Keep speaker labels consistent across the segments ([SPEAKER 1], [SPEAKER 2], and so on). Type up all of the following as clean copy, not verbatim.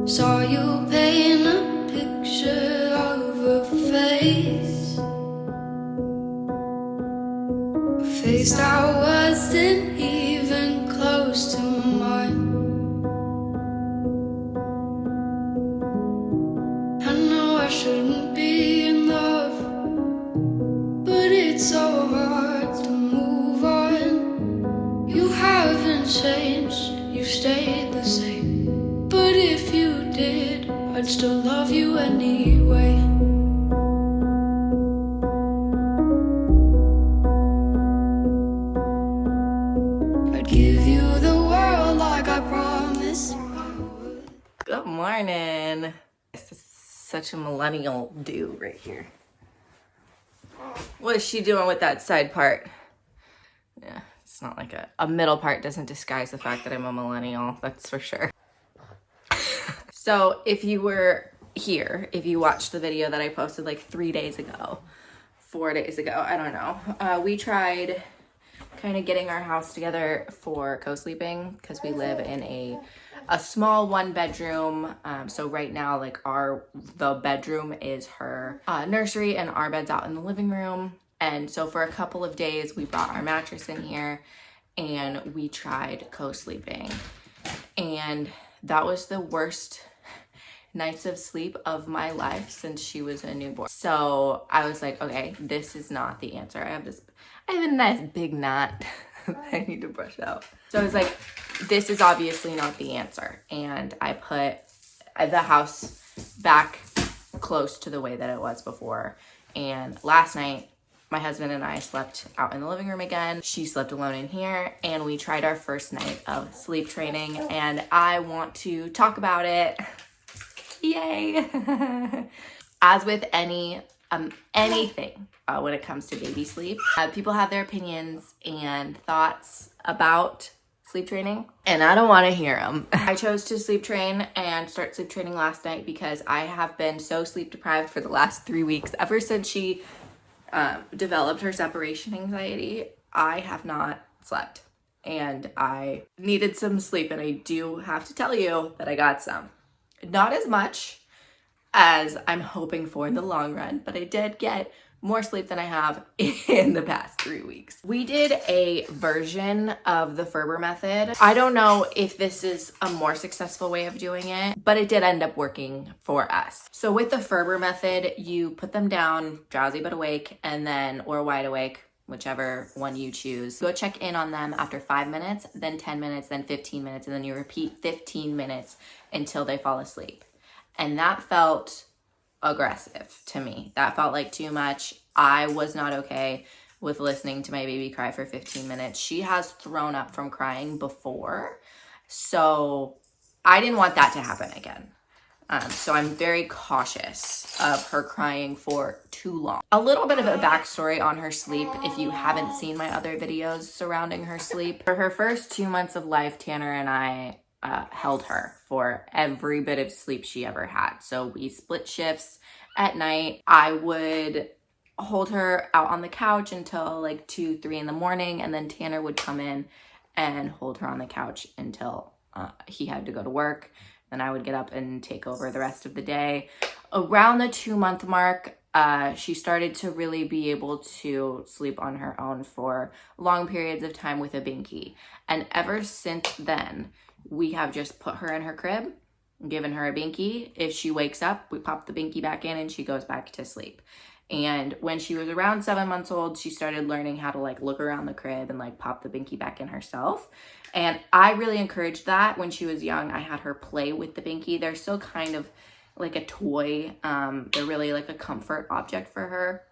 [SPEAKER 1] Saw you paint a picture of a face, a face that wasn't even close to mine. I know I shouldn't be in love, but it's so hard to move on. You haven't changed, you stayed the same. But if you did, I'd still love you anyway. I'd give you the world like I promised I would.
[SPEAKER 2] Good morning. This is such a millennial do right here. What is she doing with that side part? Yeah, it's not like a middle part doesn't disguise the fact that I'm a millennial, that's for sure. So if you were here, if you watched the video that I posted like 3 days ago, 4 days ago, I don't know. We tried kind of getting our house together for co-sleeping because we live in a small 1-bedroom. So right now, like the bedroom is her nursery and our bed's out in the living room. And so for a couple of days, we brought our mattress in here and we tried co-sleeping. And that was the worst nights of sleep of my life since she was a newborn. So I was like, okay, this is not the answer. I have a nice big knot that I need to brush out. So I was like, this is obviously not the answer. And I put the house back close to the way that it was before. And last night, my husband and I slept out in the living room again. She slept alone in here, and we tried our first night of sleep training, and I want to talk about it. Yay! As with anything when it comes to baby sleep, people have their opinions and thoughts about sleep training, and I don't want to hear them. I chose to sleep train and start sleep training last night because I have been so sleep deprived for the last 3 weeks. Ever since she developed her separation anxiety, I have not slept, and I needed some sleep, and I do have to tell you that I got some. Not as much as I'm hoping for in the long run, but I did get more sleep than I have in the past 3 weeks. We did a version of the Ferber method. I don't know if this is a more successful way of doing it, but it did end up working for us. So with the Ferber method, you put them down, drowsy but awake, and then, or wide awake, whichever one you choose. Go check in on them after 5 minutes, then 10 minutes, then 15 minutes, and then you repeat 15 minutes until they fall asleep. And that felt aggressive to me. That felt like too much. I was not okay with listening to my baby cry for 15 minutes. She has thrown up from crying before, so I didn't want that to happen again. So I'm very cautious of her crying for too long. A little bit of a backstory on her sleep if you haven't seen my other videos surrounding her sleep. For her first 2 months of life, Tanner and I held her for every bit of sleep she ever had. So we split shifts at night. I would hold her out on the couch until like 2, 3 in the morning, and then Tanner would come in and hold her on the couch until he had to go to work. Then I would get up and take over the rest of the day. Around the 2-month mark, she started to really be able to sleep on her own for long periods of time with a binky. And ever since then, we have just put her in her crib, given her a binky. If she wakes up, we pop the binky back in and she goes back to sleep. And when she was around 7 months old, she started learning how to like look around the crib and like pop the binky back in herself. And I really encouraged that. When she was young, I had her play with the binky. They're still kind of like a toy. They're really like a comfort object for her.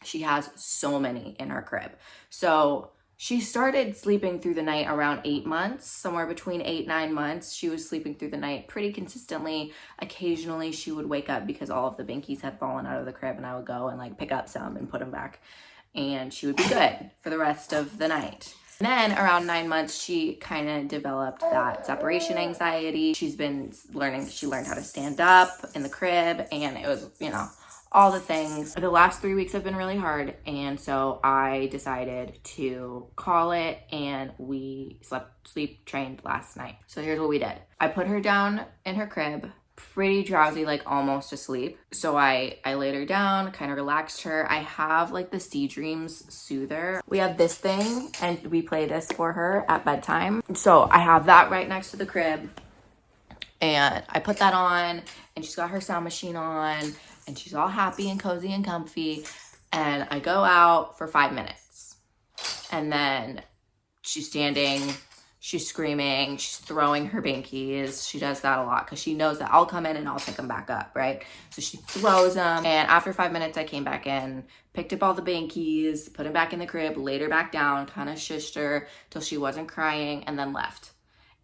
[SPEAKER 2] She has so many in her crib. So she started sleeping through the night around 8 months, somewhere between 8, 9 months. She was sleeping through the night pretty consistently. Occasionally she would wake up because all of the binkies had fallen out of the crib, and I would go and like pick up some and put them back, and she would be good for the rest of the night. And then around 9 months, she kind of developed that separation anxiety. She learned how to stand up in the crib, and it was, all the things. The last 3 weeks have been really hard, and so I decided to call it, and we sleep trained last night. So here's what we did. I put her down in her crib. pretty drowsy, like almost asleep. So I laid her down, kind of relaxed her. I have like the Sea Dreams soother. We have this thing and we play this for her at bedtime. So I have that right next to the crib and I put that on and she's got her sound machine on and she's all happy and cozy and comfy. And I go out for 5 minutes and then she's standing, she's screaming, she's throwing her binkies. She does that a lot because she knows that I'll come in and I'll pick them back up, right? So she throws them. And after 5 minutes, I came back in, picked up all the binkies, put them back in the crib, laid her back down, kind of shushed her till she wasn't crying, and then left.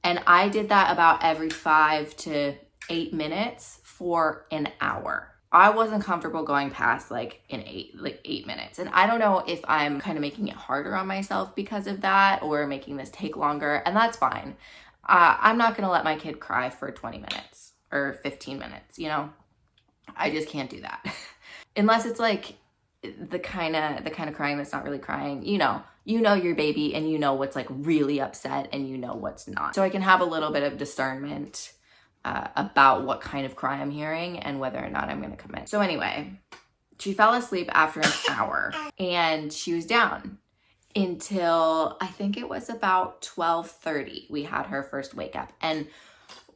[SPEAKER 2] And I did that about every 5 to 8 minutes for an hour. I wasn't comfortable going past like 8 minutes. And I don't know if I'm kind of making it harder on myself because of that or making this take longer, and that's fine. I'm not going to let my kid cry for 20 minutes or 15 minutes, you know? I just can't do that. Unless it's like the kind of crying that's not really crying, you know your baby and you know what's like really upset and you know what's not. So I can have a little bit of discernment about what kind of cry I'm hearing and whether or not I'm going to commit. So anyway, she fell asleep after an hour and she was down until I think it was about 12:30. We had her first wake up, and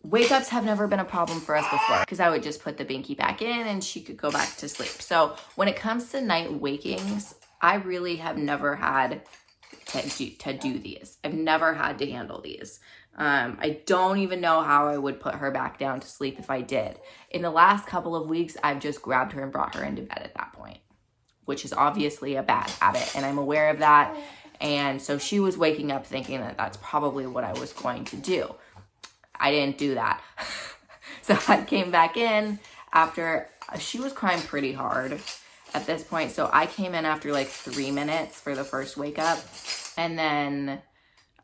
[SPEAKER 2] wake ups have never been a problem for us before because I would just put the binky back in and she could go back to sleep. So when it comes to night wakings, I really have never had to do these. I've never had to handle these. I don't even know how I would put her back down to sleep if I did. In the last couple of weeks, I've just grabbed her and brought her into bed at that point, which is obviously a bad habit, and I'm aware of that. And so she was waking up thinking that that's probably what I was going to do. I didn't do that. So I came back in after she was crying pretty hard at this point. So I came in after like 3 minutes for the first wake up, and then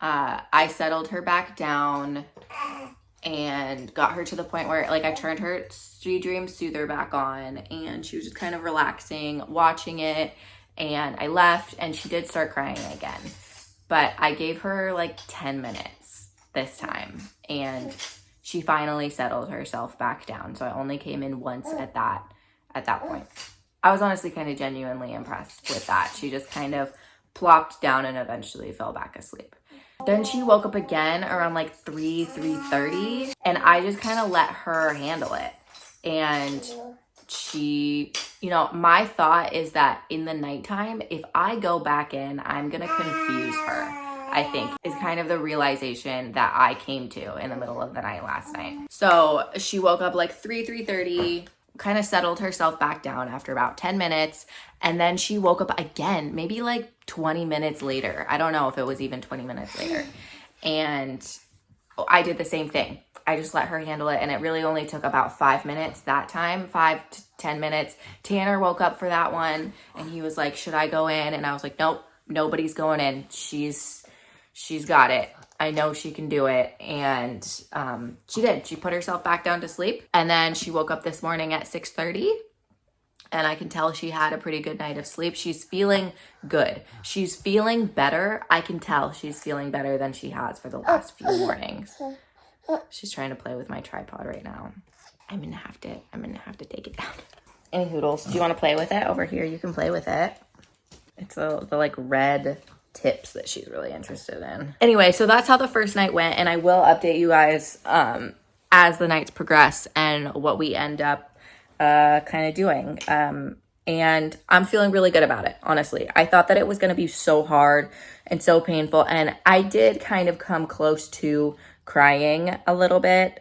[SPEAKER 2] I settled her back down and got her to the point where like I turned her Sea Dreams soother back on and she was just kind of relaxing, watching it, and I left and she did start crying again. But I gave her like 10 minutes this time and she finally settled herself back down. So I only came in once at that point. I was honestly kind of genuinely impressed with that. She just kind of plopped down and eventually fell back asleep. Then she woke up again around like 3:30, and I just kind of let her handle it. And she, my thought is that in the nighttime, if I go back in, I'm going to confuse her, I think, is kind of the realization that I came to in the middle of the night last night. So she woke up like 3:30, kind of settled herself back down after about 10 minutes. And then she woke up again, maybe like 20 minutes later. I don't know if it was even 20 minutes later. And I did the same thing. I just let her handle it. And it really only took about 5 minutes that time, 5 to 10 minutes. Tanner woke up for that one and he was like, should I go in? And I was like, nope, nobody's going in. She's got it. I know she can do it. And she did. She put herself back down to sleep. And then she woke up this morning at 6:30. And I can tell she had a pretty good night of sleep. She's feeling good. She's feeling better. I can tell she's feeling better than she has for the last few mornings. She's trying to play with my tripod right now. I'm gonna have to take it down. Any hoodles? Do you want to play with it? Over here, you can play with it. It's the like red tips that she's really interested in. Anyway, so that's how the first night went, and I will update you guys as the nights progress and what we end up kind of doing. And I'm feeling really good about it, honestly. I thought that it was going to be so hard and so painful. And I did kind of come close to crying a little bit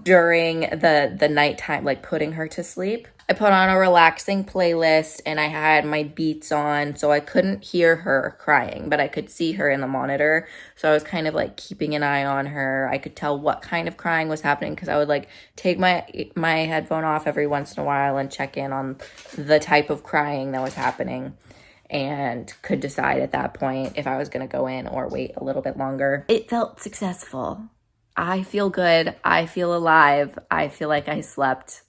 [SPEAKER 2] during the nighttime, like putting her to sleep. I put on a relaxing playlist and I had my beats on, so I couldn't hear her crying, but I could see her in the monitor. So I was kind of like keeping an eye on her. I could tell what kind of crying was happening because I would like take my headphone off every once in a while and check in on the type of crying that was happening, and could decide at that point if I was going to go in or wait a little bit longer. It felt successful. I feel good. I feel alive. I feel like I slept.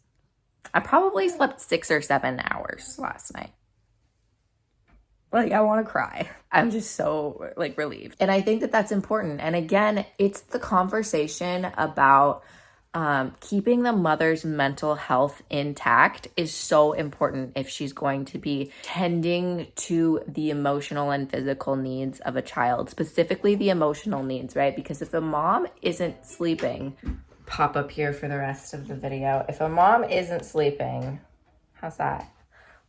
[SPEAKER 2] I probably slept 6 or 7 hours last night. Like, I want to cry. I'm just so like relieved. And I think that that's important. And again, it's the conversation about keeping the mother's mental health intact is so important if she's going to be tending to the emotional and physical needs of a child, specifically the emotional needs, right? Because if the mom isn't sleeping, pop up here for the rest of the video. If a mom isn't sleeping, how's that?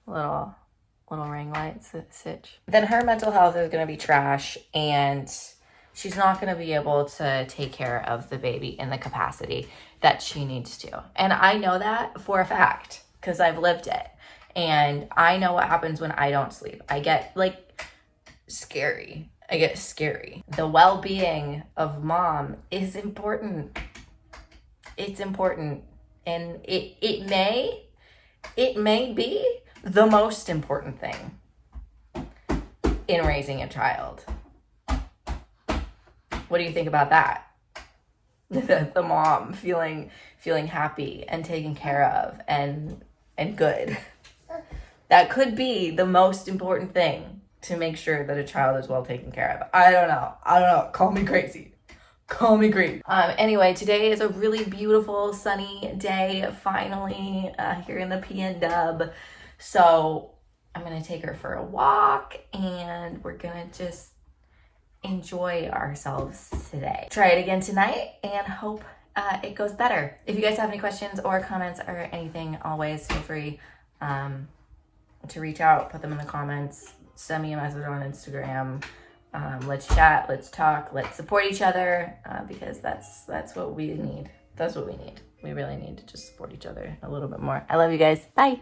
[SPEAKER 2] Little ring light sitch. Then her mental health is going to be trash, and she's not going to be able to take care of the baby in the capacity that she needs to. And I know that for a fact because I've lived it. And I know what happens when I don't sleep. I get scary. I get scary. The well-being of mom is important. It's important. And it may be the most important thing in raising a child. What do you think about that? The mom feeling happy and taken care of and good. That could be the most important thing to make sure that a child is well taken care of. I don't know. Call me crazy. Anyway, today is a really beautiful sunny day finally here in the PNW. So I'm gonna take her for a walk and we're gonna just enjoy ourselves today. Try it again tonight and hope it goes better. If you guys have any questions or comments or anything, always feel free to reach out, put them in the comments, send me a message on Instagram. Let's chat, let's talk, let's support each other because that's what we need. That's what we need. We really need to just support each other a little bit more. I love you guys. Bye.